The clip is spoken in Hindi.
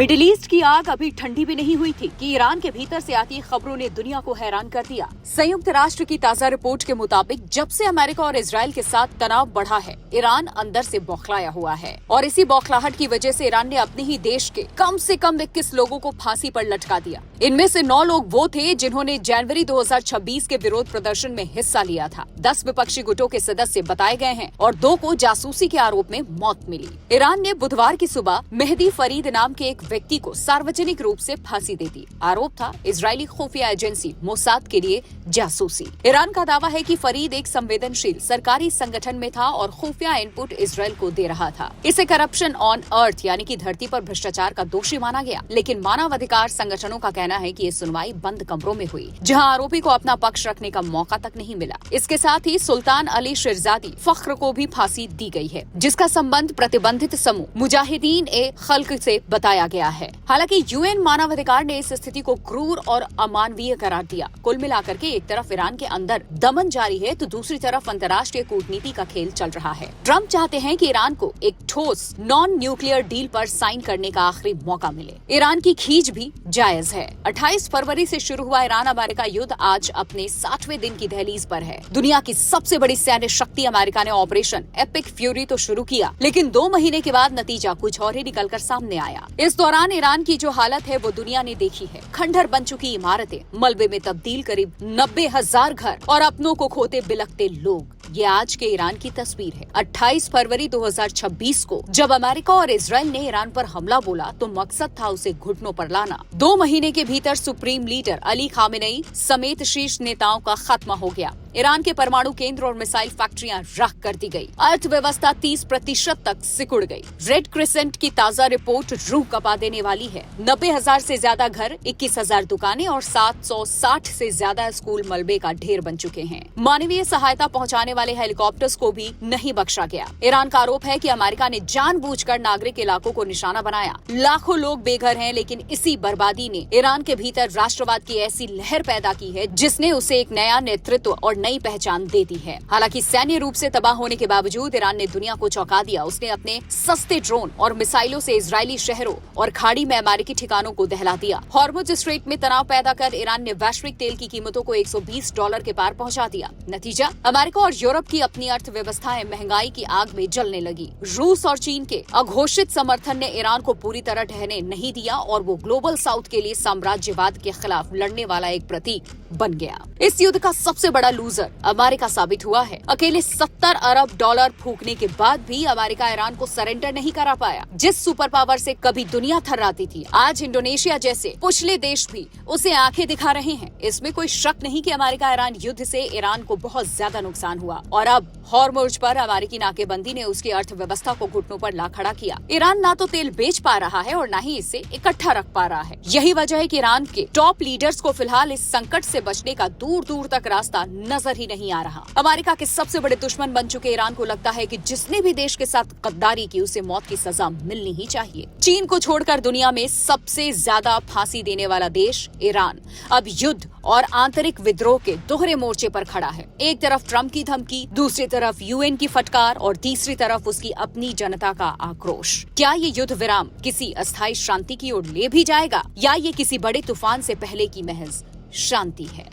मिडिल ईस्ट की आग अभी ठंडी भी नहीं हुई थी कि ईरान के भीतर से आती खबरों ने दुनिया को हैरान कर दिया। संयुक्त राष्ट्र की ताजा रिपोर्ट के मुताबिक जब से अमेरिका और इजराइल के साथ तनाव बढ़ा है, ईरान अंदर से बौखलाया हुआ है और इसी बौखलाहट की वजह से ईरान ने अपने ही देश के कम से कम 21 लोगों को फांसी पर लटका दिया। इनमें से 9 लोग वो थे जिन्होंने जनवरी 2026 के विरोध प्रदर्शन में हिस्सा लिया था। 10 विपक्षी गुटों के सदस्य बताए गए हैं और 2 को जासूसी के आरोप में मौत मिली। ईरान ने बुधवार की सुबह मेहदी फरीद नाम के एक व्यक्ति को सार्वजनिक रूप से फांसी दे दी। आरोप था इजरायली खुफिया एजेंसी मोसाद के लिए जासूसी। ईरान का दावा है कि फरीद एक संवेदनशील सरकारी संगठन में था और खुफिया इनपुट इजरायल को दे रहा था। इसे करप्शन ऑन अर्थ यानी कि धरती पर भ्रष्टाचार का दोषी माना गया, लेकिन मानवाधिकार संगठनों का कहना है कि ये सुनवाई बंद कमरों में हुई, जहां आरोपी को अपना पक्ष रखने का मौका तक नहीं मिला। इसके साथ ही सुल्तान अली शिरजादी फख्र को भी फांसी दी गई है, जिसका संबंध प्रतिबंधित समूह मुजाहिदीन ए खल्क से बताया गया है। हालांकि यूएन मानवाधिकार ने इस स्थिति को क्रूर और अमानवीय करार दिया। कुल मिलाकर के एक तरफ ईरान के अंदर दमन जारी है तो दूसरी तरफ अंतर्राष्ट्रीय कूटनीति का खेल चल रहा है। ट्रंप चाहते हैं कि ईरान को एक ठोस नॉन न्यूक्लियर डील पर साइन करने का आखिरी मौका मिले। ईरान की खींच भी जायज है। 28 फरवरी से शुरू हुआ ईरान अमेरिका युद्ध आज अपने 60वें दिन की दहलीज पर है। दुनिया की सबसे बड़ी सैन्य शक्ति अमेरिका ने ऑपरेशन एपिक फ्यूरी तो शुरू किया, लेकिन 2 महीने के बाद नतीजा कुछ और ही निकलकर सामने आया। इस दौरान ईरान की जो हालत है वो दुनिया ने देखी है। खंडहर बन चुकी इमारतें, मलबे में तब्दील करीब 90,000 घर और अपनों को खोते बिलखते लोग। ये आज के ईरान की तस्वीर है। 28 फरवरी 2026 को जब अमेरिका और इजराइल ने ईरान पर हमला बोला तो मकसद था उसे घुटनों पर लाना। 2 महीने के भीतर सुप्रीम लीडर अली खामेनेई समेत शीर्ष नेताओं का खात्मा हो गया। ईरान के परमाणु केंद्र और मिसाइल फैक्ट्रियां राख कर दी गई। अर्थव्यवस्था 30% तक सिकुड़ गई। रेड क्रिसेंट की ताजा रिपोर्ट रूह कपा देने वाली है। 90,000 से ज्यादा घर, 21,000 दुकानें और 760 से ज्यादा स्कूल मलबे का ढेर बन चुके हैं। मानवीय सहायता पहुंचाने वाले हेलीकॉप्टर्स को भी नहीं बख्शा गया। ईरान का आरोप है कि अमेरिका ने जानबूझकर नागरिक इलाकों को निशाना बनाया। लाखों लोग बेघर हैं, लेकिन इसी बर्बादी ने ईरान के भीतर राष्ट्रवाद की ऐसी लहर पैदा की है जिसने उसे एक नया नेतृत्व और नई पहचान दे दी है। हालांकि सैन्य रूप से तबाह होने के बावजूद ईरान ने दुनिया को चौंका दिया। उसने अपने सस्ते ड्रोन और मिसाइलों से इजरायली शहरों और खाड़ी में अमेरिकी ठिकानों को दहला दिया। हॉर्मुज स्ट्रेट में तनाव पैदा कर ईरान ने वैश्विक तेल की कीमतों को $120 के पार पहुंचा दिया। नतीजा, अमेरिका और यूरोप की अपनी अर्थव्यवस्थाएं महंगाई की आग में जलने लगी। रूस और चीन के अघोषित समर्थन ने ईरान को पूरी तरह ढहने नहीं दिया और वो ग्लोबल साउथ के लिए साम्राज्यवाद के खिलाफ लड़ने वाला एक प्रतीक बन गया। इस युद्ध का सबसे बड़ा लूजर अमेरिका साबित हुआ है। अकेले $70 अरब फूकने के बाद भी अमेरिका ईरान को सरेंडर नहीं करा पाया। जिस सुपर पावर से कभी दुनिया थर्राती थी, आज इंडोनेशिया जैसे पिछले देश भी उसे आंखें दिखा रहे हैं। इसमें कोई शक नहीं कि अमेरिका ईरान युद्ध से ईरान को बहुत ज्यादा नुकसान हुआ और अब हॉर्मुज पर अमेरिकी नाकेबंदी ने उसकी अर्थव्यवस्था को घुटनों पर ला खड़ा किया। ईरान ना तो तेल बेच पा रहा है और ना ही इसे इकट्ठा रख पा रहा है। यही वजह है कि ईरान के टॉप लीडर्स को फिलहाल इस संकट से बचने का दूर दूर तक रास्ता नजर ही नहीं आ रहा। अमेरिका के सबसे बड़े दुश्मन बन चुके ईरान को लगता है कि जिसने भी देश के साथ गद्दारी की उसे मौत की सजा मिलनी ही चाहिए। चीन को छोड़कर दुनिया में सबसे ज्यादा फांसी देने वाला देश ईरान अब युद्ध और आंतरिक विद्रोह के दोहरे मोर्चे पर खड़ा है। एक तरफ ट्रंप की धमकी, दूसरी तरफ यूएन की फटकार और तीसरी तरफ उसकी अपनी जनता का आक्रोश। क्या ये युद्ध विराम किसी अस्थायी शांति की ओर ले भी जाएगा या ये किसी बड़े तूफान से पहले की महज शांति है?